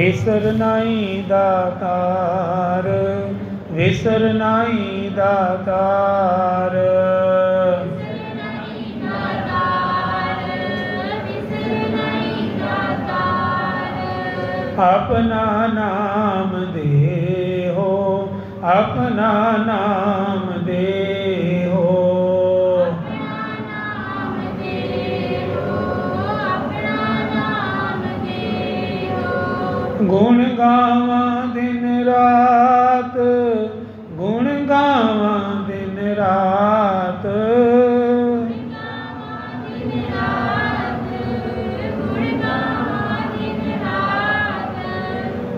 ਵਿਸਰ ਨਾਹੀ ਦਾਤਾਰ, ਵਿਸਰ ਨਾਹੀ ਦਾਤਾਰ। ਆਪਣਾ ਨਾਮ ਦੇਹੋ, ਆਪਣਾ ਨਾਮ ਦੇਹੋ। ਗੁਣ ਗਾਵਾਂ ਦਿਨ ਰਾਤ, ਗੁਣ ਗਾਵਾਂ ਦਿਨ ਰਾਤ।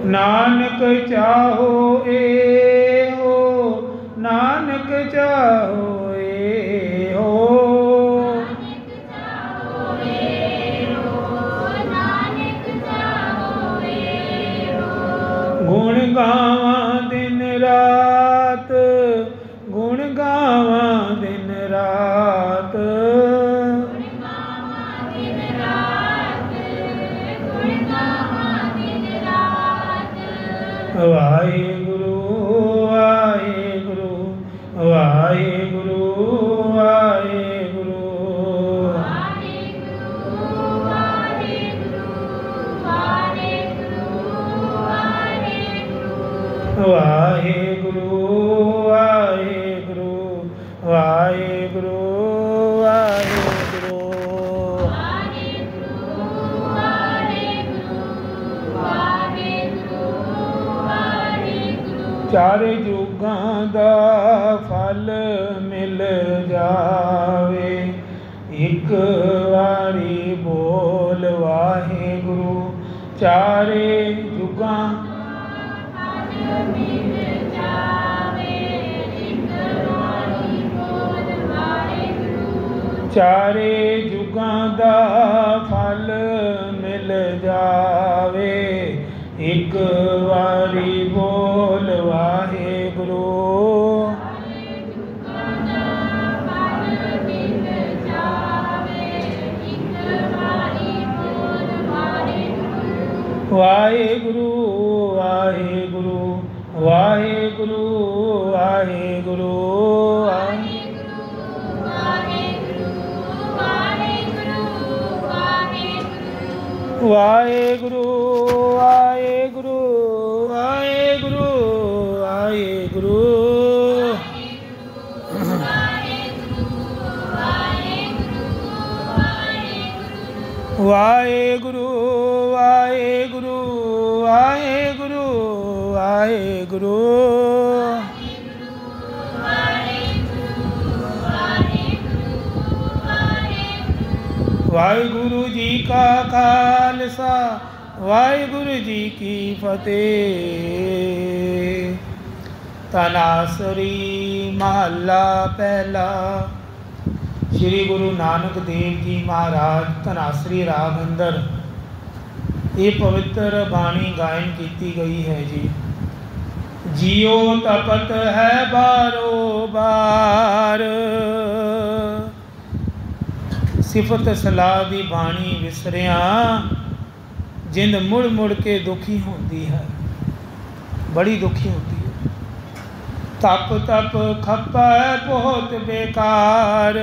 ਨਾਨਕ ਚਾਹੋ ਏਹੋ, ਨਾਨਕ ਚਾਹੋ ਏਹੋ। ਗੁਣ ਗਾਵਾਂ ਦਿਨ ਰਾਤ, ਗੁਣ ਗਾਵਾਂ ਦਿਨ ਰਾਤ। ਵਾਹਿਗੁਰੂ ਵਾਹਿਗੁਰੂ ਵਾਹਿਗੁਰੂ ਵਾਹਿਗੁਰੂ। ਵਾਹਿਗੁਰੂ ਵਾਹਿਗੁਰੂ ਵਾਹਿਗੁਰੂ ਵਾਹਿਗੁਰੂ। ਚਾਰੇ ਯੁਗਾਂ ਦਾ ਫਲ ਮਿਲ ਜਾਵੇ, ਇੱਕ ਵਾਰੀ ਬੋਲ ਵਾਹਿਗੁਰੂ। ਚਾਰੇ ਯੁਗਾਂ ਚਾਰੇ ਯੁਗਾਂ ਦਾ ਫਲ ਮਿਲ ਜਾਵੇ, ਇੱਕ ਵਾਰੀ ਬੋਲ ਵਾਹਿਗੁਰੂ। ਵਾਹਿਗੁਰੂ ਵਾਹਿਗੁਰੂ ਵਾਹਿਗੁਰੂ ਵਾਹਿਗੁਰੂ। ਵਾਹਿਗੁਰੂ ਵਾਹਿਗੁਰੂ ਵਾਹਿਗੁਰੂ ਵਾਹਿਗੁਰੂ। ਵਾਹਿਗੁਰੂ ਵਾਹਿਗੁਰੂ ਵਾਹਿਗੁਰੂ ਵਾਹਿਗੁਰੂ। ਵਾਹਿਗੁਰੂ ਜੀ ਕਾ ਖਾਲਸਾ, ਵਾਹਿਗੁਰੂ ਜੀ ਕੀ ਫਤਿਹ। ਤਨਾਸਰੀ ਮਹੱਲਾ ਪਹਿਲਾ। ਸ਼੍ਰੀ ਗੁਰੂ ਨਾਨਕ ਦੇਵ ਜੀ ਮਹਾਰਾਜ ਧਨਾਸਰੀ ਰਾਗ ਅੰਦਰ ਇਹ ਪਵਿੱਤਰ ਬਾਣੀ ਗਾਇਨ ਕੀਤੀ ਗਈ ਹੈ ਜੀ। ਜੀਓ ਤਪਤ ਹੈ ਬਾਰੋ ਬਾਰ। ਸਿਫਤ ਸਲਾਹ ਦੀ ਬਾਣੀ ਵਿਸਰਿਆ, ਜਿੰਦ ਮੁੜ ਮੁੜ ਕੇ ਦੁਖੀ ਹੁੰਦੀ ਹੈ, ਬੜੀ ਦੁਖੀ ਹੁੰਦੀ ਹੈ। ਤਪ ਤਪ ਖਪਾ ਬਹੁਤ ਬੇਕਾਰ।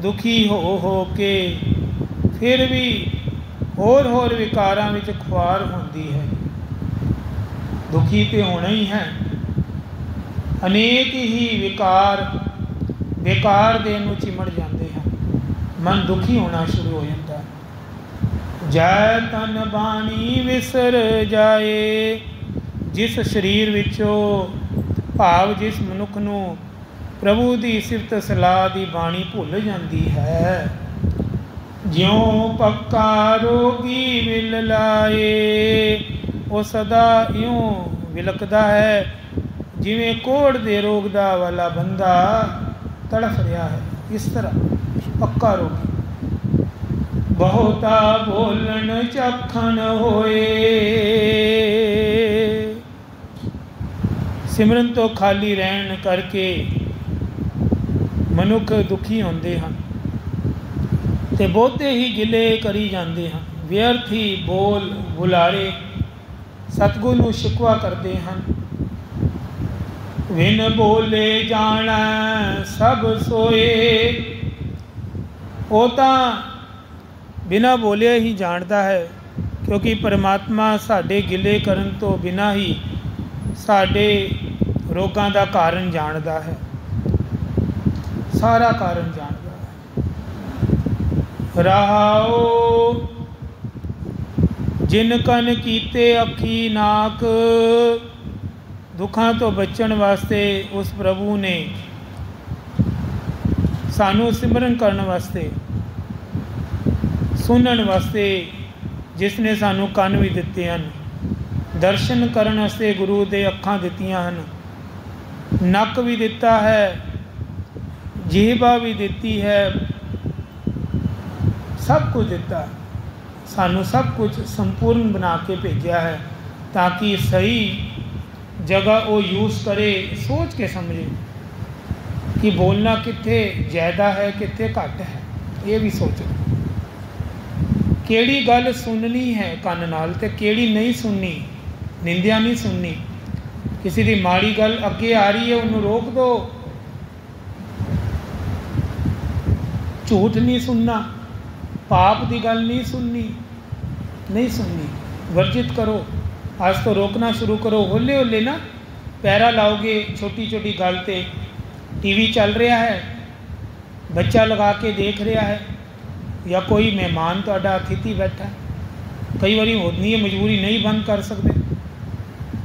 ਦੁਖੀ ਹੋ ਕੇ ਫਿਰ ਵੀ ਹੋਰ ਵਿਕਾਰਾਂ ਵਿੱਚ ਖੁਆਰ ਹੁੰਦੀ ਹੈ। ਦੁਖੀ ਤੇ ਹੋਣਾ ਹੀ ਹੈ। ਅਨੇਕ ਹੀ ਵਿਕਾਰ ਬੇਕਾਰ ਦੇ ਨੂੰ ਚਿਮੜ ਜਾਂਦੇ ਹਨ। ਮਨ ਦੁਖੀ ਹੋਣਾ ਸ਼ੁਰੂ ਹੋ ਜਾਂਦਾ। ਜੈ ਤਨ ਬਾਣੀ ਵਿਸਰ ਜਾਏ। ਜਿਸ ਸਰੀਰ ਵਿੱਚੋਂ ਭਾਵ ਜਿਸ ਮਨੁੱਖ ਨੂੰ ਪ੍ਰਭੂ ਦੀ ਸਿਫਤ ਸਲਾਹ ਦੀ ਬਾਣੀ ਭੁੱਲ ਜਾਂਦੀ ਹੈ, ਜਿਉਂ ਪੱਕਾ ਰੋਗੀ ਵਿਲ ਲਾਏ, ਉਹ ਸਦਾ ਇਉਂ ਵਿਲਕਦਾ ਹੈ ਜਿਵੇਂ ਕੋਹੜ ਦੇ ਰੋਗ ਦਾ ਵਾਲਾ ਬੰਦਾ ਤੜਫ ਰਿਹਾ ਹੈ। ਇਸ ਤਰ੍ਹਾਂ ਪੱਕਾ ਰੋਗੀ। ਬਹੁਤਾ ਬੋਲਣ ਚਖਣ ਹੋਏ। ਸਿਮਰਨ ਤੋਂ ਖਾਲੀ ਰਹਿਣ ਕਰਕੇ ਮਨੁੱਖ ਦੁਖੀ ਹੁੰਦੇ ਹਨ ਤੇ ਬਹੁਤੇ ਹੀ ਗਿਲੇ ਕਰੀ ਜਾਂਦੇ ਹਨ। ਵਿਅਰਥ ਹੀ ਬੋਲ ਬੁਲਾਰੇ ਸਤਿਗੁਰ ਨੂੰ ਸ਼ਿਕਵਾ ਕਰਦੇ ਹਨ। ਵਿਨ ਬੋਲੇ ਜਾਣੈ ਸਭ ਸੋਏ। ਉਹ ਤਾਂ ਬਿਨਾਂ ਬੋਲਿਆ ਹੀ ਜਾਣਦਾ ਹੈ, ਕਿਉਂਕਿ ਪਰਮਾਤਮਾ ਸਾਡੇ ਗਿਲੇ ਕਰਨ ਤੋਂ ਬਿਨਾਂ ਹੀ ਸਾਡੇ ਰੋਗਾਂ ਦਾ ਕਾਰਨ ਜਾਣਦਾ ਹੈ, ਸਾਰਾ ਕਾਰਨ ਜਾਣਦਾ ਹੈ। ਰਹਾਉ ਜਿਨ ਕਨ ਕੀਤੇ ਅੱਖੀ ਨਾਕ। ਦੁੱਖਾਂ ਤੋਂ ਬਚਣ ਵਾਸਤੇ ਉਸ ਪ੍ਰਭੂ ਨੇ ਸਾਨੂੰ ਸਿਮਰਨ ਕਰਨ ਵਾਸਤੇ, ਸੁਣਨ ਵਾਸਤੇ ਜਿਸ ਨੇ ਸਾਨੂੰ ਕੰਨ ਵੀ ਦਿੱਤੇ ਹਨ, ਦਰਸ਼ਨ ਕਰਨ ਵਾਸਤੇ ਗੁਰੂ ਦੇ ਅੱਖਾਂ ਦਿੱਤੀਆਂ ਹਨ, ਨੱਕ ਵੀ ਦਿੱਤਾ ਹੈ, ਜੀਹਬਾ ਵੀ ਦਿੱਤੀ ਹੈ, ਸਭ ਕੁਝ ਦਿੱਤਾ। ਸਾਨੂੰ ਸਭ ਕੁਝ ਸੰਪੂਰਨ ਬਣਾ ਕੇ ਭੇਜਿਆ ਹੈ ਤਾਂ ਕਿ ਸਹੀ ਜਗ੍ਹਾ ਉਹ ਯੂਜ਼ ਕਰੇ, ਸੋਚ ਕੇ ਸਮਝੇ ਕਿ ਬੋਲਣਾ ਕਿੱਥੇ ਜ਼ਿਆਦਾ ਹੈ, ਕਿੱਥੇ ਘੱਟ ਹੈ। ਇਹ ਵੀ ਸੋਚੋ ਕਿਹੜੀ ਗੱਲ ਸੁਣਨੀ ਹੈ ਕੰਨ ਨਾਲ ਅਤੇ ਕਿਹੜੀ ਨਹੀਂ ਸੁਣਨੀ। ਨਿੰਦਿਆ ਨਹੀਂ ਸੁਣਨੀ, ਕਿਸੇ ਦੀ ਮਾੜੀ ਗੱਲ ਅੱਗੇ ਆ ਰਹੀ ਹੈ ਉਹਨੂੰ ਰੋਕ ਦਿਓ। ਝੂਠ ਨਹੀਂ ਸੁਣਨਾ, ਪਾਪ ਦੀ ਗੱਲ ਨਹੀਂ ਸੁਣਨੀ, ਨਹੀਂ ਸੁਣਨੀ, ਵਰਜਿਤ ਕਰੋ। ਅੱਜ ਤੋਂ ਰੋਕਣਾ ਸ਼ੁਰੂ ਕਰੋ। ਹੌਲੇ ਹੌਲੇ ਨਾ ਪੈਰਾ ਲਾਓਗੇ ਛੋਟੀ ਛੋਟੀ ਗੱਲ 'ਤੇ। ਟੀਵੀ ਚੱਲ ਰਿਹਾ ਹੈ, ਬੱਚਾ ਲਗਾ ਕੇ ਦੇਖ ਰਿਹਾ ਹੈ, ਜਾਂ ਕੋਈ ਮਹਿਮਾਨ ਤੁਹਾਡਾ ਅਤਿਥੀ ਬੈਠਾ। ਕਈ ਵਾਰੀ ਹੁੰਦੀ ਹੈ ਮਜਬੂਰੀ, ਨਹੀਂ ਬੰਦ ਕਰ ਸਕਦੇ।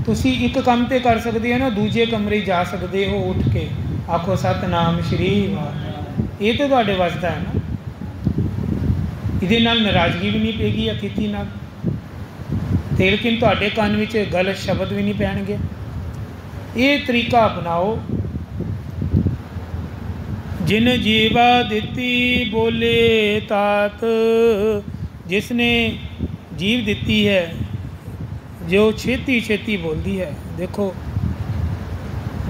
ਤੁਸੀਂ ਇੱਕ ਕੰਮ 'ਤੇ ਕਰ ਸਕਦੇ ਹੋ ਨਾ, ਦੂਜੇ ਕਮਰੇ ਜਾ ਸਕਦੇ ਹੋ ਉੱਠ ਕੇ, ਆਖੋ ਸਤਿਨਾਮ ਸ਼੍ਰੀ ਵਾਹਿਗੁਰੂ। ਇਹ ਤਾਂ ਤੁਹਾਡੇ ਵੱਸ ਦਾ ਹੈ ਨਾ। ਇਹਦੇ ਨਾਲ ਨਾਰਾਜ਼ਗੀ ਵੀ ਨਹੀਂ ਪਏਗੀ ਅਤਿਥੀ ਨਾਲ, ਅਤੇ ਲੇਕਿਨ ਤੁਹਾਡੇ ਕੰਨ ਵਿੱਚ ਗਲਤ ਸ਼ਬਦ ਵੀ ਨਹੀਂ ਪੈਣਗੇ। ਇਹ ਤਰੀਕਾ ਅਪਣਾਓ। ਜਿਨ ਜੀਵਾ ਦਿੱਤੀ ਬੋਲੇ ਤਾਤ। ਜਿਸ ਨੇ ਜੀਵ ਦਿੱਤੀ ਹੈ, ਜੋ ਛੇਤੀ ਛੇਤੀ ਬੋਲਦੀ ਹੈ। ਦੇਖੋ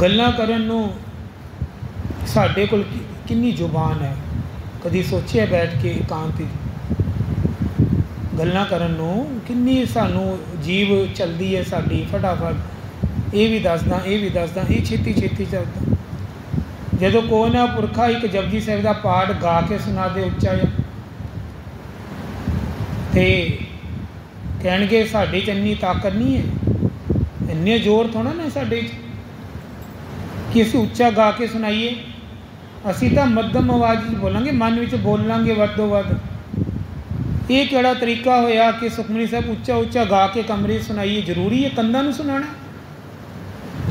ਗੱਲਾਂ ਕਰਨ ਨੂੰ ਸਾਡੇ ਕੋਲ ਕਿੰਨੀ ਜ਼ੁਬਾਨ ਹੈ। ਕਦੀ ਸੋਚਿਆ ਬੈਠ ਕੇ ਇਕਾਂਤ ਗੱਲਾਂ ਕਰਨ ਨੂੰ ਕਿੰਨੀ ਸਾਨੂੰ ਜੀਵ ਚੱਲਦੀ ਹੈ ਸਾਡੀ ਫਟਾਫਟ। ਇਹ ਵੀ ਦੱਸਦਾ, ਇਹ ਵੀ ਦੱਸਦਾ, ਇਹ ਛੇਤੀ ਛੇਤੀ ਚੱਲਦਾ। ਜਦੋਂ ਕੋਈ ਨਾ ਪੁਰਖਾ ਇੱਕ ਜਪਜੀ ਸਾਹਿਬ ਦਾ ਪਾਠ ਗਾ ਕੇ ਸੁਣਾ ਦੇ ਉੱਚਾ ਜਿਹਾ, ਅਤੇ ਕਹਿਣਗੇ ਸਾਡੇ 'ਚ ਇੰਨੀ ਤਾਕਤ ਨਹੀਂ ਹੈ, ਇੰਨੇ ਜ਼ੋਰ ਥੋੜ੍ਹਾ ਨਾ ਸਾਡੇ 'ਚ ਕਿ ਅਸੀਂ ਉੱਚਾ ਗਾ ਕੇ ਸੁਣਾਈਏ। ਅਸੀਂ ਤਾਂ ਮੱਧਮ ਆਵਾਜ਼ 'ਚ ਬੋਲਾਂਗੇ, ਮਨ ਵਿੱਚ ਬੋਲਾਂਗੇ ਵੱਧੋ ਵੱਧ। ਇਹ ਕਿਹੜਾ ਤਰੀਕਾ ਹੋਇਆ ਕਿ ਸੁਖਮਨੀ ਸਾਹਿਬ ਉੱਚਾ ਉੱਚਾ ਗਾ ਕੇ ਕਮਰੇ ਸੁਣਾਈਏ? ਜ਼ਰੂਰੀ ਹੈ ਕੰਨਾਂ ਨੂੰ ਸੁਣਾਉਣਾ?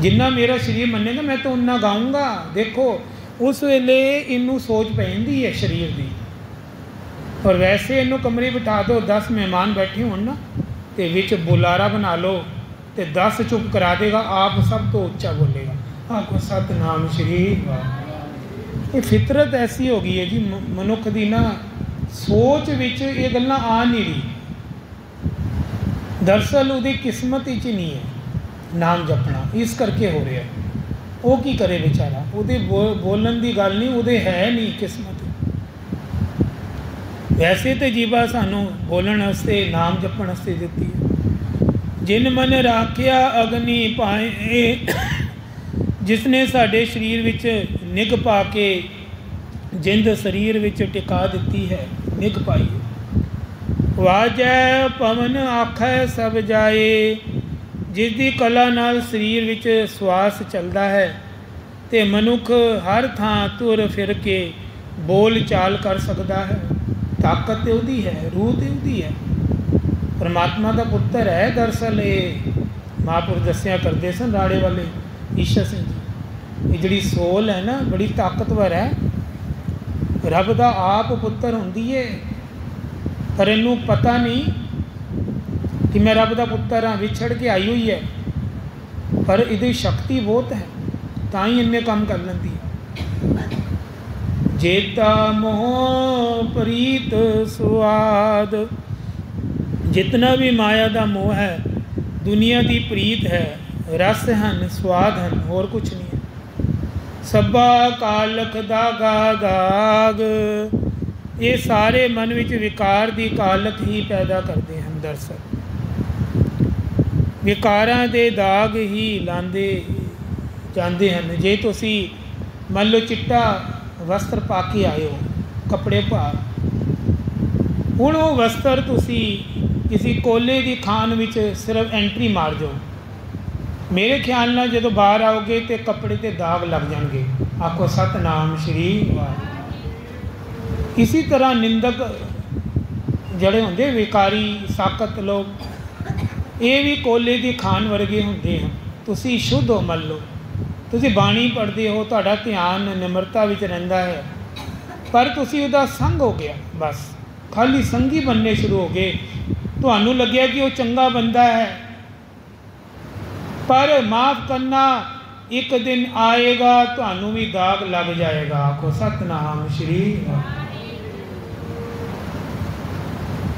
ਜਿੰਨਾ ਮੇਰਾ ਸਰੀਰ ਮੰਨੇਗਾ ਮੈਂ ਤਾਂ ਉਨਾ ਗਾਊਂਗਾ। ਦੇਖੋ ਉਸ ਵੇਲੇ ਇਹਨੂੰ ਸੋਚ ਪੈ ਜਾਂਦੀ ਹੈ ਸਰੀਰ ਦੀ। ਔਰ ਵੈਸੇ ਇਹਨੂੰ ਕਮਰੇ ਬਿਠਾ ਦਿਓ, 10 ਮਹਿਮਾਨ ਬੈਠੇ ਹੋਣ ਨਾ, ਅਤੇ ਵਿੱਚ ਬੁਲਾਰਾ ਬਣਾ ਲਓ ਅਤੇ 10 ਚੁੱਪ ਕਰਾ ਦੇਗਾ, ਆਪ ਸਭ ਤੋਂ ਉੱਚਾ ਬੋਲੇਗਾ, ਆਖੋ ਸਤਿਨਾਮ ਸ਼੍ਰੀ ਵਾਹਿਗੁਰੂ। ਇਹ ਫਿਤਰਤ ਐਸੀ ਹੋ ਗਈ ਹੈ ਜੀ ਮਨੁੱਖ ਦੀ ਨਾ, ਸੋਚ ਵਿੱਚ ਇਹ ਗੱਲਾਂ ਆ ਨਹੀਂ ਰਹੀ। ਦਰਅਸਲ ਉਹਦੀ ਕਿਸਮਤ ਵਿੱਚ ਨਹੀਂ ਹੈ ਨਾਮ ਜਪਣਾ, ਇਸ ਕਰਕੇ ਹੋ ਰਿਹਾ। ਉਹ ਕੀ ਕਰੇ ਵਿਚਾਰਾ, ਉਹਦੇ ਬੋਲਣ ਦੀ ਗੱਲ ਨਹੀਂ, ਉਹਦੇ ਹੈ ਨਹੀਂ ਕਿਸਮਤ। ਵੈਸੇ ਤਾਂ ਜੀਵਾ ਸਾਨੂੰ ਬੋਲਣ ਵਾਸਤੇ, ਨਾਮ ਜਪਣ ਵਾਸਤੇ ਦਿੱਤੀ ਹੈ। ਜਿਨ ਮਨ ਰਾਖਿਆ ਅਗਨੀ ਪਾਏ। ਜਿਸ ਨੇ ਸਾਡੇ ਸਰੀਰ ਵਿੱਚ ਨਿੱਘ ਪਾ ਕੇ ਜਿੰਦ ਸਰੀਰ ਵਿੱਚ ਟਿਕਾ ਦਿੱਤੀ ਹੈ, ਨਿੱਘ ਪਾਈ। ਵਾਜੈ ਪਵਨ ਆਖੈ ਸਭ ਜਾਏ। ਜਿਸ ਦੀ ਕਲਾ ਨਾਲ ਸਰੀਰ ਵਿੱਚ ਸਵਾਸ ਚੱਲਦਾ ਹੈ ਅਤੇ ਮਨੁੱਖ ਹਰ ਥਾਂ ਤੁਰ ਫਿਰ ਕੇ ਬੋਲ ਚਾਲ ਕਰ ਸਕਦਾ ਹੈ। ਤਾਕਤ ਤਾਂ ਉਹਦੀ ਹੈ, ਰੂਹ ਤਾਂ ਉਹਦੀ ਹੈ, ਪਰਮਾਤਮਾ ਦਾ ਪੁੱਤਰ ਹੈ। ਦਰਅਸਲ ਇਹ ਮਹਾਂਪੁਰਖ ਦੱਸਿਆ ਕਰਦੇ ਸਨ ਰਾੜੇ ਵਾਲੇ ਈਸ਼ਰ ਸਿੰਘ ਜੀ। ਇਹ ਜਿਹੜੀ ਸੋਲ ਹੈ ਨਾ, ਬੜੀ ਤਾਕਤਵਰ ਹੈ, ਰੱਬ ਦਾ ਆਪ ਪੁੱਤਰ ਹੁੰਦੀ ਹੈ, ਪਰ ਇਹਨੂੰ ਪਤਾ ਨਹੀਂ ਕਿ ਮੈਂ ਰੱਬ ਦਾ ਪੁੱਤਰ ਹਾਂ, ਵਿਛੜ ਕੇ ਆਈ ਹੋਈ ਹੈ, ਪਰ ਇਹਦੀ ਸ਼ਕਤੀ ਬਹੁਤ ਹੈ, ਤਾਂ ਹੀ ਇੰਨੇ ਕੰਮ ਕਰ ਲੈਂਦੀ ਹੈ। ਜੇਤਾ ਮੋਹ ਪ੍ਰੀਤ ਸੁਆਦ। ਜਿਤਨਾ ਵੀ ਮਾਇਆ ਦਾ ਮੋਹ ਹੈ, ਦੁਨੀਆ ਦੀ ਪ੍ਰੀਤ ਹੈ, ਰਸ ਹਨ, ਸਵਾਦ ਹਨ, ਹੋਰ ਕੁਛ ਨਹੀਂ ਹੈ। ਸਭਾ ਕਾਲਖ ਦਾਗਾ ਦਾਗ। ये सारे मन विच विकार की कालक ही पैदा करते हैं। दरअसल विकारां दे दाग ही लांदे जाते हैं। जे तुसी मान लो चिट्टा वस्त्र पा के आए हो, कपड़े पा, हुण वो वस्त्र तुसी किसी कोले की खान विच सिर्फ एंट्री मार जाओ, मेरे ख्याल नाल जदों बाहर आओगे तो कपड़े ते दाग लग जाएंगे। आखो सतनाम श्री वाहिगुरू। इसी तरह निंदक जड़े होंदे विकारी साकत लोग, ये भी कोले की खान वर्गे होंदे हैं। तुसी शुद्ध हो, मान लो तुसी बाणी पढ़ते हो, तुहाडा ध्यान निमरता विच रहिंदा है, पर तुसी उहदा संग हो गया, बस खाली संगी बनने शुरू हो गए। तुहानू लग्या कि वो चंगा बंदा है, पर माफ़ करना एक दिन आएगा तुहानू भी दाग लग जाएगा। आखो सतनाम श्री।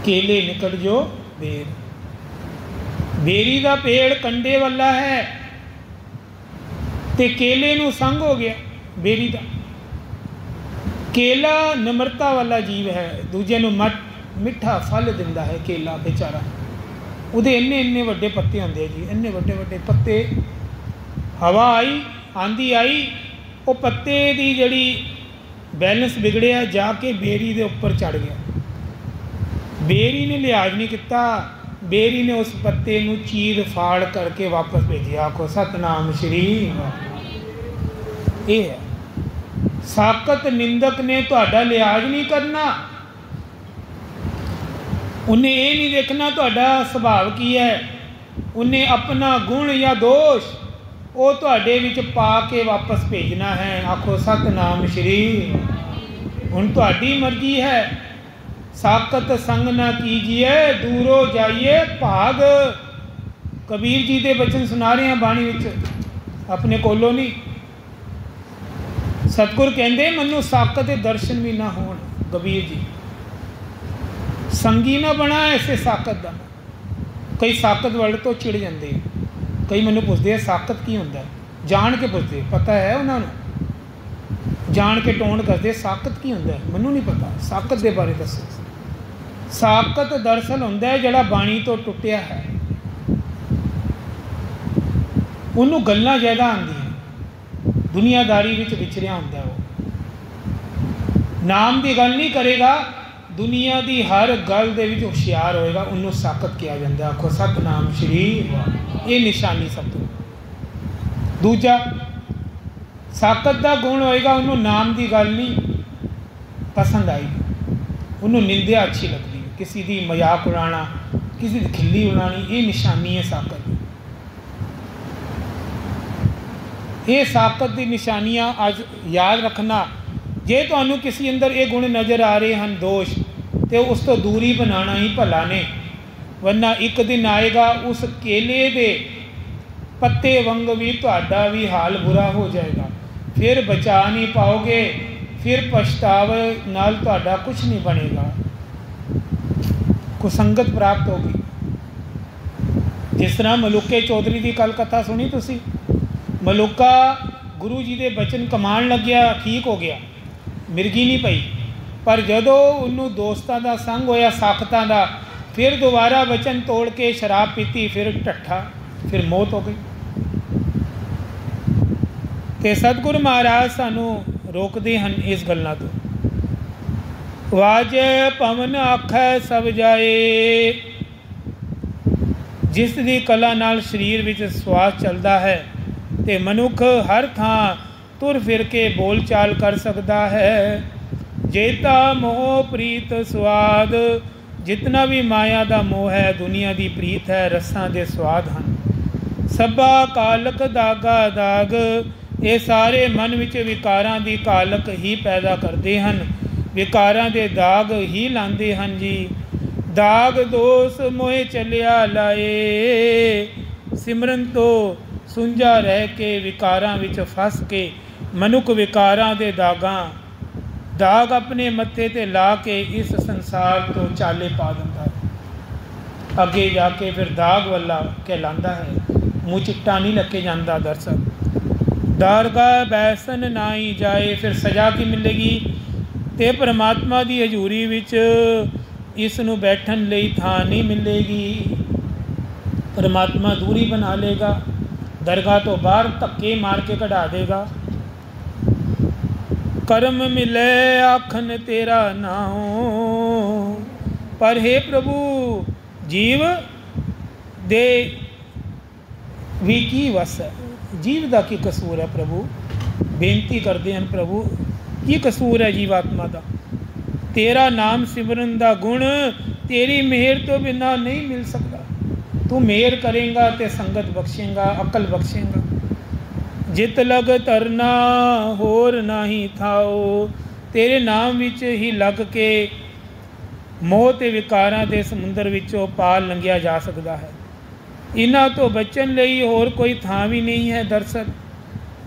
केले निकल जो बेर, बेरी का पेड़ कंडे वाला है ते केले नू संग हो गया बेरी का। केला निमरता वाला जीव है, दूजे नू मिठा फल दिंदा है केला बेचारा। उहदे इन्ने इन्ने वड्डे पत्ते होंदे जी, इन्ने वड्डे वड्डे पत्ते। हवा आई, आंधी आई, वो पत्ते की जड़ी बैलेंस बिगड़िया, जाके बेरी दे उपर चढ़ गया। बेरी ने लिहाज नहीं किया, बेरी ने उस पत्ते नू चीर फाड़ करके वापस भेजिया। आखो सतनाम श्री। ये है साकत निंदक ने तुहाडा लिहाज नहीं करना, उन्हें ये नहीं देखना तुहाडा सुभाव की है, उन्हें अपना गुण या दोष वो तुहाडे विच पा के वापस भेजना है। आखो सतनाम श्री। हुण तुहाडी मर्जी है। साकत संग ना कीजिए दूरों जाइए भाग। कबीर जी के बचन सुना रहे हैं बाणी विच, अपने कोलों नहीं। सतगुर कहते मनु साकत के दर्शन भी ना होण। कबीर जी संगी ना बना ऐसे साकत का। कई साकत वर्ड तो चिड़ जाते, कई मैनू पुछते हैं साकत की होंदा है, जान के पुछते, पता है उन्होंने, जान के टोन करते साकत की होंदा है, मैनू नहीं पता, साकत के बारे दसो। साकत दरअसल होंदा है जिहड़ा बाणी तो टुटिया है, उन्होंने गल्लां ज़्यादा आंदियां, दुनियादारी विच विचरिया होंदा है। वो नाम की गल नहीं करेगा, दुनिया की हर गल दे विच होशियार होएगा, उन्होंने साकत किया जाता है। आखो सतनाम श्री। ये निशानी सब तो। दूजा साकत का गुण होएगा, उन्होंने नाम की गल नहीं पसंद आई, उन्होंने निंदिया अच्छी लगती है, किसी की मजाक उड़ाना, किसी की खिल्ली उड़ानी, ये निशानी है साकत की। ये साकत की निशानियां अज याद रखना। जे तुहानू किसी अंदर ये गुण नज़र आ रहे हैं दोष, तो उस तो दूरी बनाना ही भला ने, वरना एक दिन आएगा उस केले दे पत्ते वांग भी तुहाडा भी हाल बुरा हो जाएगा, फिर बचा नहीं पाओगे, फिर पछतावे नाल तुहाडा कुछ नहीं बनेगा, कुसंगत प्राप्त होगी। जिस तरह मलूके चौधरी की कल कथा सुनी तुसी, मलूका गुरु जी के बचन कमान लग गया, ठीक हो गया, मिर्गी नहीं पई, पर जदों उन्होंने दोस्तों का संग होया साकतां का, फिर दोबारा वचन तोड़ के शराब पीती, फिर ढट्ठा, फिर मौत हो गई। तो सतगुरु महाराज सानू रोकते हैं इस गल्लां तो। वाजे पवन आखै सब जाए, जिस दी कला नाल शरीर विच स्वास चलता है, तो मनुख हर थां तुर फिर के बोल चाल कर सकता है। जेता मोह प्रीत स्वाद, जितना भी माया का मोह है, दुनिया की प्रीत है, रसां दे स्वाद हैं। सभा कालक दागा दाग, ये सारे मन विच विकारां दी कालक ही पैदा करते हैं, विकारां दे दाग ही लांदे हैं जी। दाग दोष मोहे चलिया लाए, सिमरन तो सुंझा रह के विकारां विच फस के मनुख विकारां दे दाग अपने मत्थे ते ला के इस संसार तो चाले पा दिंदा है। अगे जाके फिर दाग वाला कहलांदा है, मुँह चिट्टा नहीं लगे जाता। दरअसल दारगा बैसन ना ही जाए, फिर सज़ा की मिलेगी, ਤੇ ਪਰਮਾਤਮਾ ਦੀ ਹਜ਼ੂਰੀ ਵਿੱਚ ਇਸ ਨੂੰ ਬੈਠਣ ਲਈ ਥਾਂ ਨਹੀਂ ਮਿਲੇਗੀ। ਪਰਮਾਤਮਾ ਦੂਰੀ ਬਣਾ ਲੇਗਾ, ਦਰਗਾਹ ਤੋਂ ਬਾਹਰ ਧੱਕੇ ਮਾਰ ਕੇ ਕਢਾ ਦੇਗਾ। ਕਰਮ ਮਿਲੇ ਆਖਨ ਤੇਰਾ ਨਾਉ, ਪਰ ਹੇ ਪ੍ਰਭੂ ਜੀਵ ਦੇ ਵੀ ਕੀ ਵਸ ਹੈ, ਜੀਵ ਦਾ ਕੀ ਕਸੂਰ ਹੈ ਪ੍ਰਭੂ। ਬੇਨਤੀ ਕਰਦੇ ਹਨ ਪ੍ਰਭੂ ਕੀ ਕਸੂਰ ਹੈ ਜੀਵਾਤਮਾ ਦਾ। ਤੇਰਾ ਨਾਮ ਸਿਮਰਨ ਦਾ ਗੁਣ ਤੇਰੀ ਮਿਹਰ ਤੋਂ ਬਿਨਾਂ ਨਹੀਂ ਮਿਲ ਸਕਦਾ। ਤੂੰ ਮਿਹਰ ਕਰੇਂਗਾ ਤੇ ਸੰਗਤ ਬਖਸ਼ੇਂਗਾ, ਅਕਲ ਬਖਸ਼ੇਂਗਾ। ਜਿਤ ਲਗ ਤਰਨਾ ਹੋਰ ਨਾਹੀ ਥਾਓ, ਤੇਰੇ ਨਾਮ ਵਿੱਚ ਹੀ ਲੱਗ ਕੇ ਮੋਹ ਤੇ ਵਿਕਾਰਾਂ ਦੇ ਸਮੁੰਦਰ ਵਿੱਚੋਂ ਪਾਰ ਲੰਘਿਆ ਜਾ ਸਕਦਾ ਹੈ। ਇਹਨਾਂ ਤੋਂ ਬਚਣ ਲਈ ਹੋਰ ਕੋਈ ਥਾਂ ਵੀ ਨਹੀਂ ਹੈ। ਦਰਅਸਲ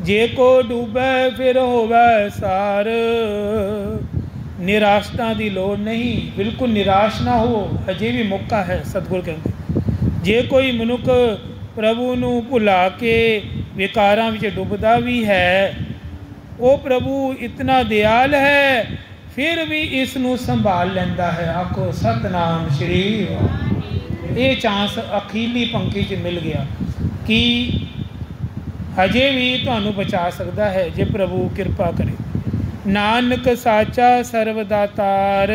ਜੇ ਕੋ ਡੁੱਬੈ ਫਿਰ ਹੋਵੈ ਸਾਰ, ਨਿਰਾਸ਼ਤਾ ਦੀ ਲੋੜ ਨਹੀਂ, ਬਿਲਕੁਲ ਨਿਰਾਸ਼ ਨਾ ਹੋ, ਅਜੇ ਵੀ ਮੌਕਾ ਹੈ। ਸਤਿਗੁਰ ਕਹਿੰਦੇ ਜੇ ਕੋਈ ਮਨੁੱਖ ਪ੍ਰਭੂ ਨੂੰ ਭੁਲਾ ਕੇ ਵਿਕਾਰਾਂ ਵਿੱਚ ਡੁੱਬਦਾ ਵੀ ਹੈ, ਉਹ ਪ੍ਰਭੂ ਇਤਨਾ ਦਿਆਲ ਹੈ ਫਿਰ ਵੀ ਇਸ ਨੂੰ ਸੰਭਾਲ ਲੈਂਦਾ ਹੈ। ਆਖੋ ਸਤਨਾਮ ਸ਼੍ਰੀ। ਇਹ ਚਾਂਸ ਅਖੀਰਲੀ ਪੰਕਤੀ 'ਚ ਮਿਲ ਗਿਆ ਕਿ ਹਜੇ ਵੀ ਤੁਹਾਨੂੰ ਬਚਾ ਸਕਦਾ ਹੈ ਜੇ ਪ੍ਰਭੂ ਕਿਰਪਾ ਕਰੇ। ਨਾਨਕ ਸਾਚਾ ਸਰਵਦਾਤਾਰ,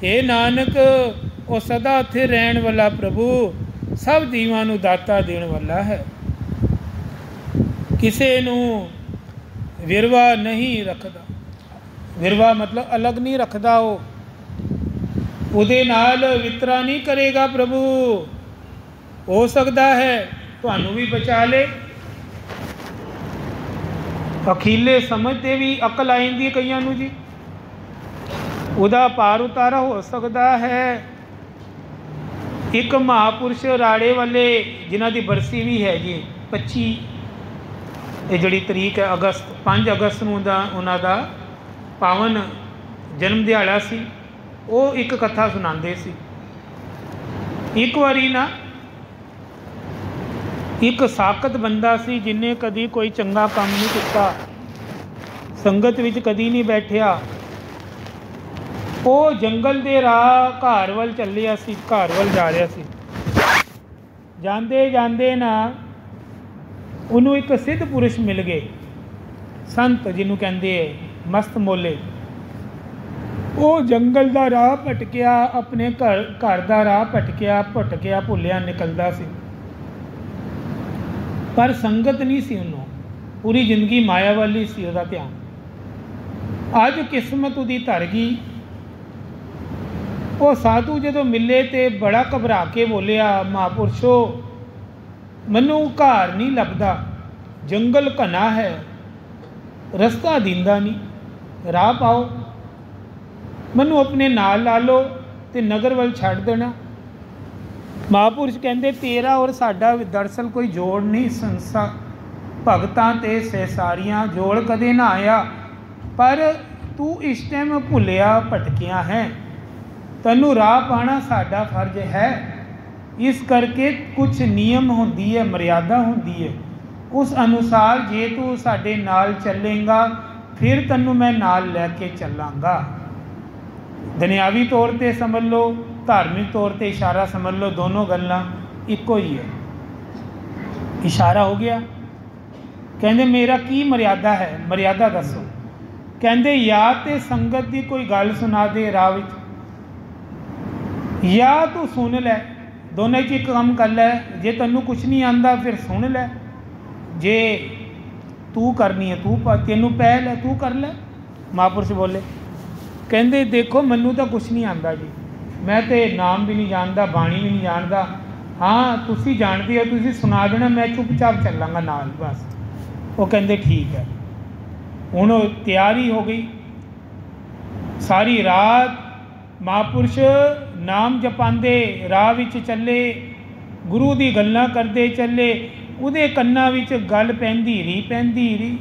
ਇਹ ਨਾਨਕ ਉਹ ਸਦਾ ਇੱਥੇ ਰਹਿਣ ਵਾਲਾ ਪ੍ਰਭੂ ਸਭ ਜੀਵਾਂ ਨੂੰ ਦਾਤਾ ਦੇਣ ਵਾਲਾ ਹੈ। ਕਿਸੇ ਨੂੰ ਵਿਰਵਾ ਨਹੀਂ ਰੱਖਦਾ। ਵਿਰਵਾ ਮਤਲਬ ਅਲੱਗ ਨਹੀਂ ਰੱਖਦਾ, ਉਹ ਉਹਦੇ ਨਾਲ ਵਿਤਕਰਾ ਨਹੀਂ ਕਰੇਗਾ ਪ੍ਰਭੂ। ਹੋ ਸਕਦਾ ਹੈ ਤੁਹਾਨੂੰ ਵੀ ਬਚਾ ਲੇ। ਅਖੀਲੇ ਸਮਝ 'ਤੇ ਵੀ ਅਕਲ ਆ ਜਾਂਦੀ ਕਈਆਂ ਨੂੰ ਜੀ, ਉਹਦਾ ਪਾਰ ਉਤਾਰਾ ਹੋ ਸਕਦਾ ਹੈ। ਇੱਕ ਮਹਾਂਪੁਰਸ਼ ਰਾੜੇ ਵਾਲੇ ਜਿਨ੍ਹਾਂ ਦੀ ਬਰਸੀ ਵੀ ਹੈ ਜੀ 25 ਇਹ ਜਿਹੜੀ ਤਰੀਕ ਹੈ ਅਗਸਤ, 5 ਅਗਸਤ ਨੂੰ ਉਹਨਾਂ ਦਾ ਪਾਵਨ ਜਨਮ ਦਿਹਾੜਾ ਸੀ। ਉਹ ਇੱਕ ਕਥਾ ਸੁਣਾਉਂਦੇ ਸੀ। ਇੱਕ ਵਾਰੀ ਨਾ ਇੱਕ ਸਾਕਤ ਬੰਦਾ ਸੀ ਜਿਹਨੇ ਕਦੀ ਕੋਈ ਚੰਗਾ ਕੰਮ ਨਹੀਂ ਕੀਤਾ, ਸੰਗਤ ਵਿੱਚ ਕਦੀ ਨਹੀਂ ਬੈਠਿਆ। ਉਹ ਜੰਗਲ ਦੇ ਰਾਹ ਘਰ ਵੱਲ ਚੱਲਿਆ ਸੀ, ਘਰ ਵੱਲ ਜਾ ਰਿਹਾ ਸੀ। ਜਾਂਦੇ ਜਾਂਦੇ ਨਾ ਉਹਨੂੰ ਇੱਕ ਸਿੱਧ ਪੁਰਸ਼ ਮਿਲ ਗਏ, ਸੰਤ ਜਿਹਨੂੰ ਕਹਿੰਦੇ ਹੈ ਮਸਤ ਮੋਲੇ। ਉਹ ਜੰਗਲ ਦਾ ਰਾਹ ਭਟਕਿਆ, ਆਪਣੇ ਘਰ ਦਾ ਰਾਹ ਭਟਕਿਆ ਭੁੱਲਿਆ ਨਿਕਲਦਾ ਸੀ, ਪਰ ਸੰਗਤ ਨਹੀਂ ਸੀ ਉਹਨੂੰ। ਪੂਰੀ ਜ਼ਿੰਦਗੀ ਮਾਇਆ ਵੱਲ ਹੀ ਸੀ ਉਹਦਾ ਧਿਆਨ। ਅੱਜ ਕਿਸਮਤ ਉਹਦੀ ਧਰ ਗਈ। ਉਹ ਸਾਧੂ ਜਦੋਂ ਮਿਲੇ ਤੇ ਬੜਾ ਘਬਰਾ ਕੇ ਬੋਲਿਆ, ਮਹਾਂਪੁਰਸ਼ੋ ਮੈਨੂੰ ਘਰ ਨਹੀਂ ਲੱਭਦਾ, ਜੰਗਲ ਘਣਾ ਹੈ, ਰਸਤਾ ਦਿੰਦਾ ਨਹੀਂ, ਰਾਹ ਪਾਓ, ਮੈਨੂੰ ਆਪਣੇ ਨਾਲ ਲਾ ਲਓ ਅਤੇ ਨਗਰ ਵੱਲ ਛੱਡ ਦੇਣਾ। ਮਹਾਂਪੁਰਸ਼ ਕਹਿੰਦੇ ਤੇਰਾ ਔਰ ਸਾਡਾ ਦਰਅਸਲ ਕੋਈ ਜੋੜ ਨਹੀਂ, ਸੰਸਾ ਭਗਤਾਂ ਅਤੇ ਸਹਿਸਾਰੀਆਂ ਜੋੜ ਕਦੇ ਨਾ ਆਇਆ, ਪਰ ਤੂੰ ਇਸ ਟਾਈਮ ਭੁੱਲਿਆ ਭਟਕਿਆ ਹੈ, ਤੈਨੂੰ ਰਾਹ ਪਾਉਣਾ ਸਾਡਾ ਫਰਜ਼ ਹੈ। ਇਸ ਕਰਕੇ ਕੁਛ ਨਿਯਮ ਹੁੰਦੀ ਹੈ, ਮਰਿਆਦਾ ਹੁੰਦੀ ਹੈ, ਉਸ ਅਨੁਸਾਰ ਜੇ ਤੂੰ ਸਾਡੇ ਨਾਲ ਚੱਲੇਗਾ ਫਿਰ ਤੈਨੂੰ ਮੈਂ ਨਾਲ ਲੈ ਕੇ ਚੱਲਾਂਗਾ। ਦੁਨਿਆਵੀ ਤੌਰ 'ਤੇ ਸਮਝ ਲਓ, ਧਾਰਮਿਕ ਤੌਰ 'ਤੇ ਇਸ਼ਾਰਾ ਸਮਝ ਲਓ, ਦੋਨੋਂ ਗੱਲਾਂ ਇੱਕੋ ਹੀ ਹੈ। ਇਸ਼ਾਰਾ ਹੋ ਗਿਆ। ਕਹਿੰਦੇ ਮੇਰਾ ਕੀ ਮਰਿਆਦਾ ਹੈ, ਮਰਿਆਦਾ ਦੱਸੋ। ਕਹਿੰਦੇ ਜਾਂ ਤਾਂ ਸੰਗਤ ਦੀ ਕੋਈ ਗੱਲ ਸੁਣਾ ਦੇ ਰਾਹ ਵਿੱਚ, ਜਾਂ ਤੂੰ ਸੁਣ ਲੈ, ਦੋਨਾਂ 'ਚ ਇੱਕ ਕੰਮ ਕਰ ਲੈ। ਜੇ ਤੈਨੂੰ ਕੁਛ ਨਹੀਂ ਆਉਂਦਾ ਫਿਰ ਸੁਣ ਲੈ, ਜੇ ਤੂੰ ਕਰਨੀ ਹੈ ਤੈਨੂੰ ਪਹਿਲ ਹੈ ਤੂੰ ਕਰ ਲੈ। ਮਹਾਂਪੁਰਸ਼ ਬੋਲੇ, ਕਹਿੰਦੇ ਦੇਖੋ ਮੈਨੂੰ ਤਾਂ ਕੁਛ ਨਹੀਂ ਆਉਂਦਾ ਜੀ, ਮੈਂ ਤਾਂ ਨਾਮ ਵੀ ਨਹੀਂ ਜਾਣਦਾ, ਬਾਣੀ ਵੀ ਨਹੀਂ ਜਾਣਦਾ। ਹਾਂ ਤੁਸੀਂ ਜਾਣਦੇ ਹੋ, ਤੁਸੀਂ ਸੁਣਾ ਦੇਣਾ, ਮੈਂ ਚੁੱਪਚਾਪ ਚੱਲਾਂਗਾ ਨਾਲ ਬਸ। ਉਹ ਕਹਿੰਦੇ ਠੀਕ ਹੈ। ਹੁਣ ਉਹ ਤਿਆਰੀ ਹੋ ਗਈ। ਸਾਰੀ ਰਾਤ ਮਹਾਂਪੁਰਸ਼ ਨਾਮ ਜਪਾਉਂਦੇ ਰਾਹ ਵਿੱਚ ਚੱਲੇ, ਗੁਰੂ ਦੀ ਗੱਲਾਂ ਕਰਦੇ ਚੱਲੇ। ਉਹਦੇ ਕੰਨਾਂ ਵਿੱਚ ਗੱਲ ਪੈਂਦੀ ਰਹੀ,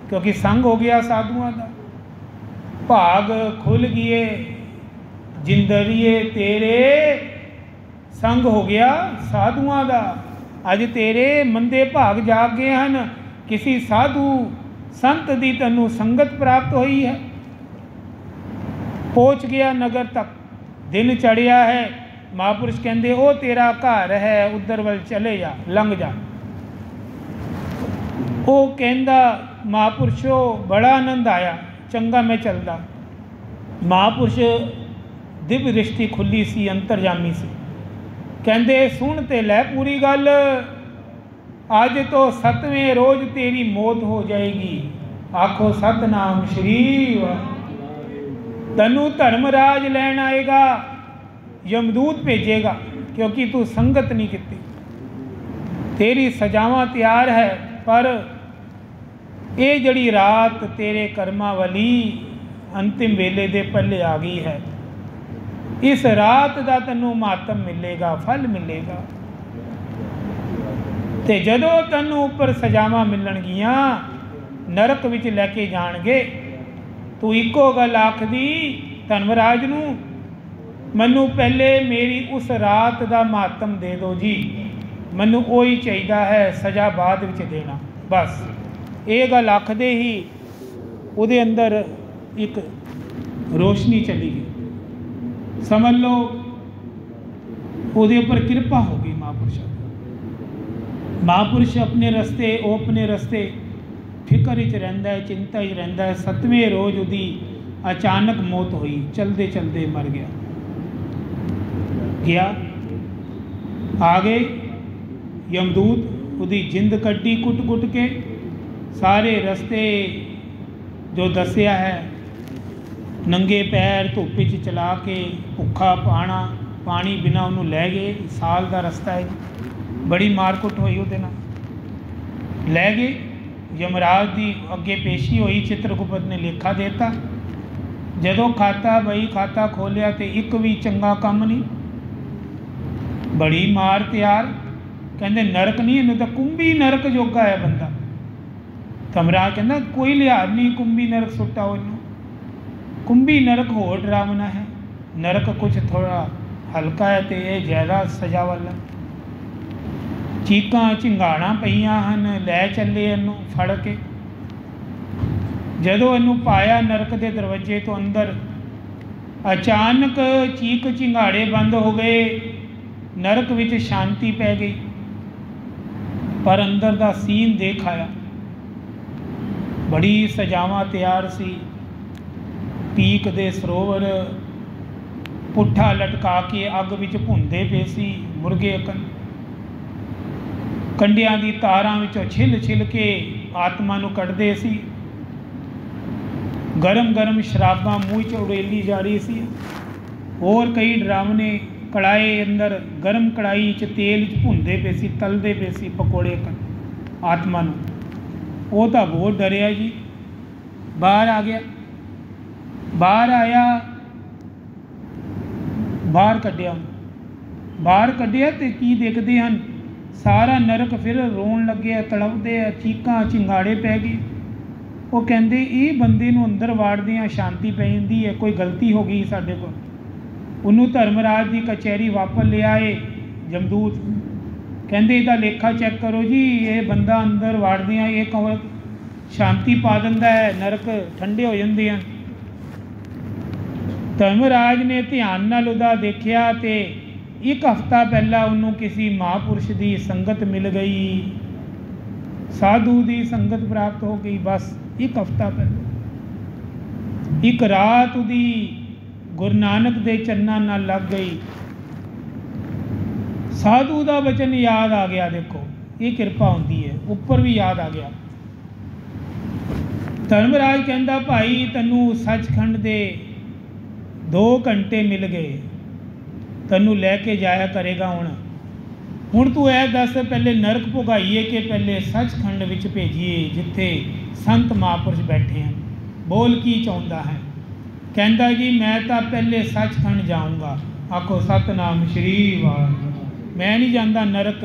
ਕਿਉਂਕਿ ਸੰਗ ਹੋ ਗਿਆ ਸਾਧੂਆਂ ਦਾ। ਭਾਗ ਖੁੱਲ੍ਹ ਗਏ ਜਿੰਦਰੀਏ ਤੇਰੇ, ਸੰਗ ਹੋ ਗਿਆ ਸਾਧੂਆਂ ਦਾ। ਅੱਜ ਤੇਰੇ ਮੰਦੇ ਭਾਗ ਜਾਗ ਗਏ ਹਨ, ਕਿਸੇ ਸਾਧੂ ਸੰਤ ਦੀ ਤੈਨੂੰ ਸੰਗਤ ਪ੍ਰਾਪਤ ਹੋਈ ਹੈ। पहुँच गया नगर तक, दिन चढ़िया है। महापुरुष कहते वो तेरा घर है, उधर वल चले जा, लंघ जा। वो कहता महापुरुषो बड़ा आनंद आया, चंगा मैं चलदा। महापुरुष दिव्य दृष्टि खुली सी, अंतरजामी सी। कहते सुन ते लै पूरी गल, अज तो 7वें रोज तेरी मौत हो जाएगी। आखो सतनाम श्री वाहिगुरू। तैनू धर्मराज लैन आएगा, यमदूत भेजेगा, क्योंकि तू संगत नहीं की। तेरी सजावां तैयार है, पर ये जड़ी रात तेरे कर्मा वाली अंतिम वेले दे पहले आ गई है। इस रात का तैनू महात्म मिलेगा, फल मिलेगा। ते जदों तैनू उपर सजावां मिलणगियां, नरक विच लैके जाणगे, तू इको गल आखदी धर्मराज नू, मैनू पहले मेरी उस रात का महात्म दे दो जी, मैनू वही चाहिए है, सजा बाद विच देना। बस ये गल आखदे ही उहदे अंदर एक रोशनी चली गई। समझ लो उहदे उपर कृपा हो गई महापुरुष। महापुरुष अपने रस्ते, वो अपने रस्ते फिक्र च रहिंदा है, चिंता च रहिंदा है। 7वें रोज़ उहदी अचानक मौत हुई, चलते चलते मर गया। आ गए यमदूत, उहदी जिंद कड्डी कुट कुट के। सारे रस्ते जो दसिया है, नंगे पैर धुप च चला के, भुखा पाना पानी बिना उन्होंने लै गए। साल का रस्ता है, बड़ी मारकुट हुई उहदे नाल। लै गए, यमराज की अगे पेशी हुई, चित्रगुप्त ने लेखा देता। जदों खाता बई खाता खोलिया तो एक भी चंगा काम नहीं, बड़ी मार तैयार। कहते नरक नहीं, इन्हें तो कुंभी नरक जोगा है बंदा। धर्मराज कहता कोई लिहाज नहीं, कुंभी नरक सुट्टा हो। कुंभी नरक होर डरावना है, नरक कुछ थोड़ा हल्का है, तो यह ज़्यादा सजा वाला। चीकां झिंगाड़ा पईयां हन, लै चले इनू फड़ के। जदों इनू पाया नरक के दरवाजे तो अंदर, अचानक चीक झिंगाड़े बंद हो गए, नरक विच शांति पै गई। पर अंदर दा सीन देख आया, बड़ी सजावां तैयार सी। पीक दे सरोवर पुट्ठा लटका के अग विच भुनदे पे सी, मुर्गे अकन। कंडियां दी तारां विचों छिल छिल के आत्मा नूं कढदे सी। गरम गरम शराबां मूँह च उड़ेली जा रही सी। होर कई डरावने कड़ाए अंदर गर्म कड़ाई च तेल च भुनदे पे सी, तलदे पे सी पकौड़े कर आत्मा नूं। वो तो बहुत डरिया जी, बाहर आ गया। बाहर आया, बाहर कढ़िया। बाहर कढ़िया तो की देखते हैं, सारा नरक फिर रोन लगे, तड़पते, चीकां झिंगाड़े पै गए। वो कहते ये बंदे नूं अंदर वाड़दियां शांति पै जाती है, कोई गलती हो गई साडे कोल। उन्होंने धर्मराज की कचहरी वापस ले आए जमदूत। कहते इसका लेखा चैक करो जी, ये बंदा अंदर वाड़दियां ये कौन शांति पा दिंदा है, नरक ठंडे हो जाते हैं। धर्मराज ने ध्यान नाल उहदा देखिया तो एक हफ्ता पहला उन्होंने किसी महापुरुष की संगत मिल गई, साधु की संगत प्राप्त हो गई। बस एक हफ्ता पहले एक रात उहदी गुरु नानक दे चरणों नाल लग गई। साधु का वचन याद आ गया। देखो ये कृपा होती है, ऊपर भी याद आ गया। धर्मराज कहता भाई तैनू सचखंड दे 2 घंटे मिल गए, तैनू लैके जाया करेगा। हुण तू ऐ दस पहले नरक भुगाइए कि पहले सचखंड विच भेजिए जिथे संत महापुरुष बैठे हैं। बोल की चाहुंदा है? कहता जी मैं तो पहले सचखंड जाऊँगा। आखो सतनाम श्री वाहिगुरू। मैं नहीं जाता नरक।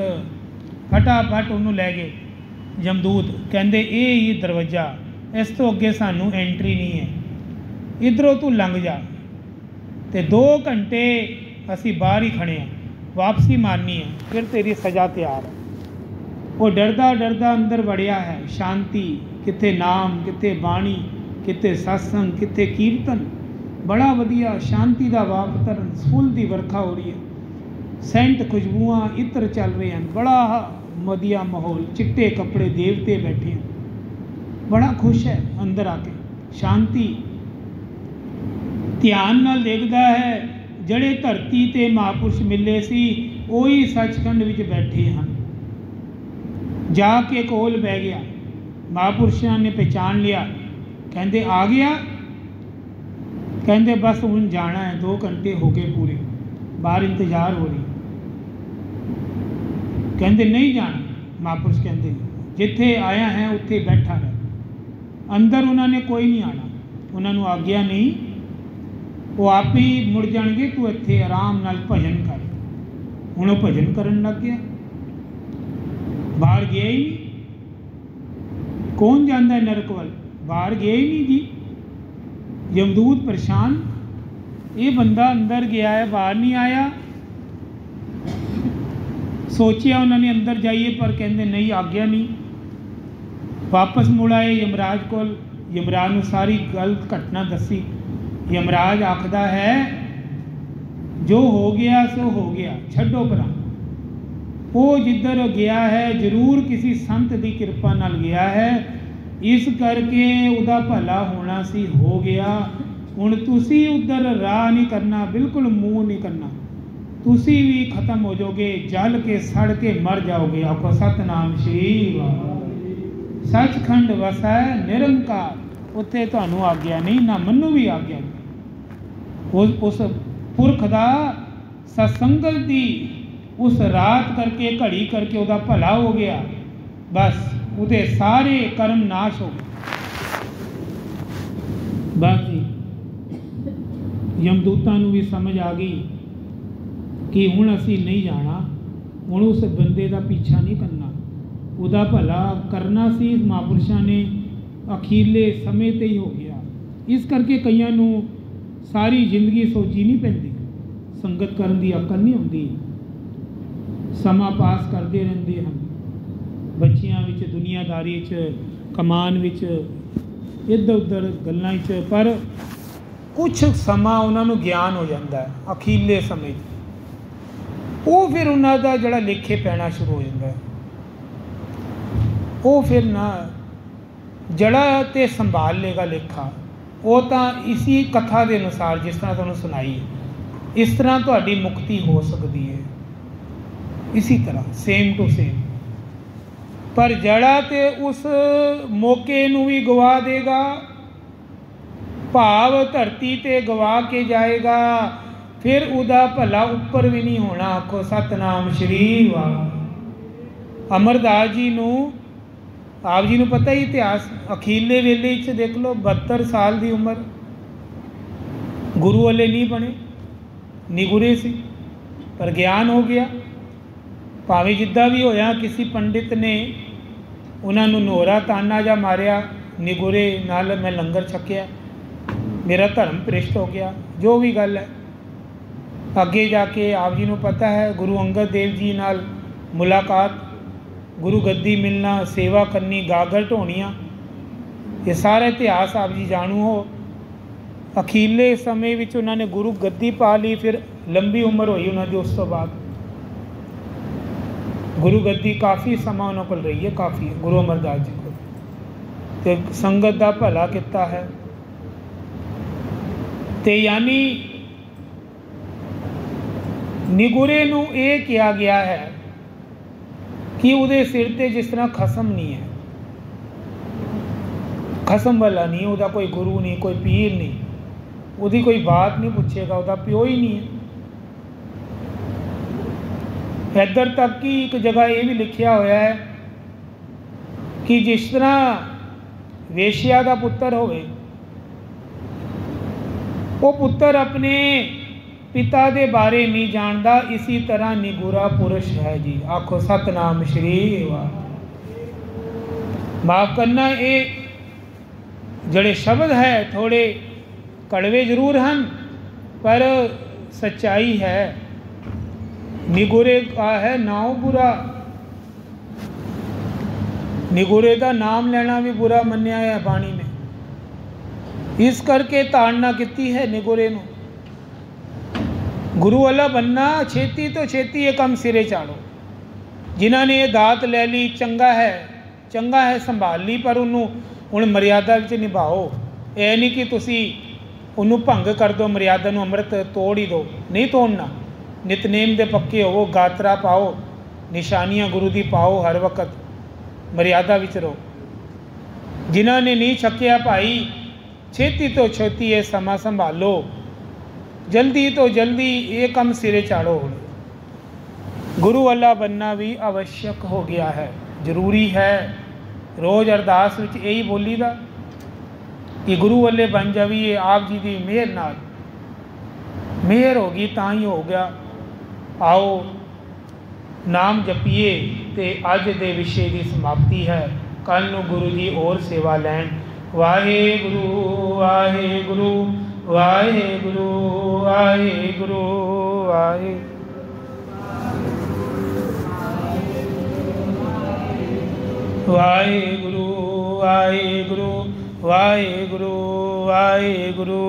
फटाफट उन्होंने लै गए जमदूत। कहते ये ही दरवाजा, इस तो अगे सानू एंट्री नहीं है, इधरों तू लंघ जा। तो 2 घंटे असी बाहर ही खड़े हैं, वापसी मारनी है, फिर तेरी सज़ा तैयार है। वो डरदा डरदा अंदर वड़िया है। शांति, किते नाम, किते बाणी, किते सत्संग, किते कीर्तन। बड़ा वधिया शांति का वातावरण, फुल की वर्खा हो रही है, सेंट खुशबुआं इत्र चल रहे हैं, बड़ा वधिया माहौल, चिट्टे कपड़े, देवते बैठे हैं, बड़ा खुश है अंदर आके, शांति। ध्यान नाल देखदा है जड़े धरती ते महापुरुष मिले सी ਉਹੀ सचखंड विच बैठे हैं। जाके कोल बह गया, महापुरुषों ने पहचान लिया, कहते आ गया, कहते बस हुण जाना है, 2 घंटे हो गए पूरे, बाहर इंतजार हो रही, कहते नहीं जाना। महापुरुष कहते जिथे आया है उत्थे बैठा रह, अंदर उन्होंने कोई नहीं आना, उन्होंने आग्ञा नहीं, वो आप ही मुड़ जाएंगे, तू इत्थे आराम नाल भजन कर। हुण भजन करन लग गया, बाहर गया ही नहीं। कौन जाता है नरक वाल, बाहर गया ही नहीं जी। यमदूत परेशान, ये बंदा अंदर गया है बाहर नहीं आया। सोचिया उन्होंने अंदर जाइए, पर कहते नहीं, आज्ञा नहीं। वापस मुड़ आए यमराज को, यमराज ने सारी गल घटना दसी। यमराज आखदा है जो हो गया सो हो गया, छड्डो परां। वो जिधर गया है जरूर किसी संत की कृपा नाल गया है, इस करके उदा भला होना सी, हो गया। हुण तुसी उधर राह नहीं करना, बिल्कुल मुँह नहीं करना, तुसी भी खत्म हो जाओगे, जल के सड़ के मर जाओगे। आपको सतनाम श्री वाहिगुरू। सचखंड वसै निरंकार, उत्थे तुहानू आग्या नहीं, ना मनु भी आग्या नहीं। उस पुरख दा सत्संगत दी उस रात करके, घड़ी करके उदा भला हो गया, बस उहदे सारे कर्म नाश हो गए। बस जी यमदूतां नूं भी समझ आ गई कि हुण असीं नहीं जाना, हुण उस बंदे का पीछा नहीं करना, उहदा भला करना सी। महापुरुषां ने अखीरले समय ते ही हो गया। इस करके कईयां नूं सारी जिंदगी सोची नहीं पैंदी, संगत करन दी अकल नहीं आउंदी, समा पास करते रहते हैं, बच्चियां विच, दुनियादारी च, कमान विच, इधर उधर गल्लां च। पर कुछ समा उन्होंने ज्ञान हो जाता है अखीरले समय, वो फिर उन्हों का जोड़ा लेखे पैना शुरू हो जाता है। वो फिर ना जड़ा तो संभाल लेगा लेखा, वो तो इसी कथा के अनुसार जिस तरह तुहानूं सुनाई है, इस तरह तुहाडी मुक्ति हो सकती है, इसी तरह सेम टू सेम। पर जड़ा तो उस मौके नूं भी गवा देगा, भाव धरती ते गवा के जाएगा, फिर उदा भला उपर भी नहीं होना। आखो सतनाम श्री वाहिगुरू। अमरदास जी नूं, आप जी नूं पता ही इतिहास, अखीरले वेले च देख लो, 72 साल की उम्र, गुरु वाले नहीं बने, निगुरे सी, पर ज्ञान हो गया। भावें जिद्दां भी होया, किसी पंडित ने उन्होंने नोरा ताना जा मारिया, निगुरे नाल मैं लंगर छकिया, मेरा धर्म भ्रिष्ट हो गया, जो भी गल है। अगे जाके आप जी नूं पता है गुरु अंगद देव जी नाल मुलाकात, गुरु गद्दी मिलना, सेवा करनी, गागर ढोनियाँ, ये सारा इतिहास आप जी जाणू हो। अखीरले समय विच उन्होंने गुरु गद्दी पा ली, फिर लंबी उम्र हुई उन्होंने, उस तो बाद गुरु गद्दी काफ़ी समा उन्होंने कोल रही है, काफ़ी गुरु अमरदास जी को, तो संगत का भला किता है। तो यानी निगुरे नूं ये किया गया है कि उहदे सिर ते जिस तरह खसम नहीं है, खसम वाला नहीं, उहदा कोई गुरु नहीं, कोई पीर नहीं, उहदी कोई बात नहीं पूछेगा, उहदा प्यो ही नहीं है। इधर तक कि एक जगह ये भी लिखा होया है कि जिस तरह वेश्या का पुत्र होवे, वो पुत्र अपने पिता के बारे नहीं जानता, इसी तरह निगुरा पुरुष है जी। आखो सतनाम श्री वाहिगुरू। माफ करना, ये जड़े शब्द है थोड़े कड़वे जरूर हैं, पर सच्चाई है। निगुरे का है नाम बुरा, निगुरे का नाम लेना भी बुरा मन्या है बाणी में। इस करके ताड़ना की है निगुरे नूं। गुरु वाला बनना छेती तो छेती ये काम सिरे चाड़ो। जिन्हों ने ये दात लै ली चंगा है संभाल ली, पर उन्होंने हुण मर्यादा विच निभाओ। यह नहीं कि तुसी उन्होंने भंग कर दो, मर्यादा नूं अमृत तोड़ ही दो, नहीं तोड़ना। नितनेम दे पक्के होवो, गात्रा पाओ, निशानियां गुरु दी पाओ, हर वक्त मर्यादा विच रहो। जिन्हों ने नहीं छकिया भाई, छेती तो छेती ये समा संभालो, जल्दी तो जल्दी ये कम सिरे चाड़ो। गुरु वाला बनना भी आवश्यक हो गया है, जरूरी है। रोज़ अरदास विच यही बोली दा कि गुरु वाले बन जाइए। आप जी की मेहर नाल, मेहर होगी तां ही हो गया। आओ नाम जपीए। तो अज दे विषय की समाप्ति है। कल नूं गुरु जी और सेवा लैन। वाहेगुरु वाहेगुरु वाहेगुरु वाहेगुरु वाहे। वाहेगुरु वाहेगुरु वाहेगुरु वाहेगुरु।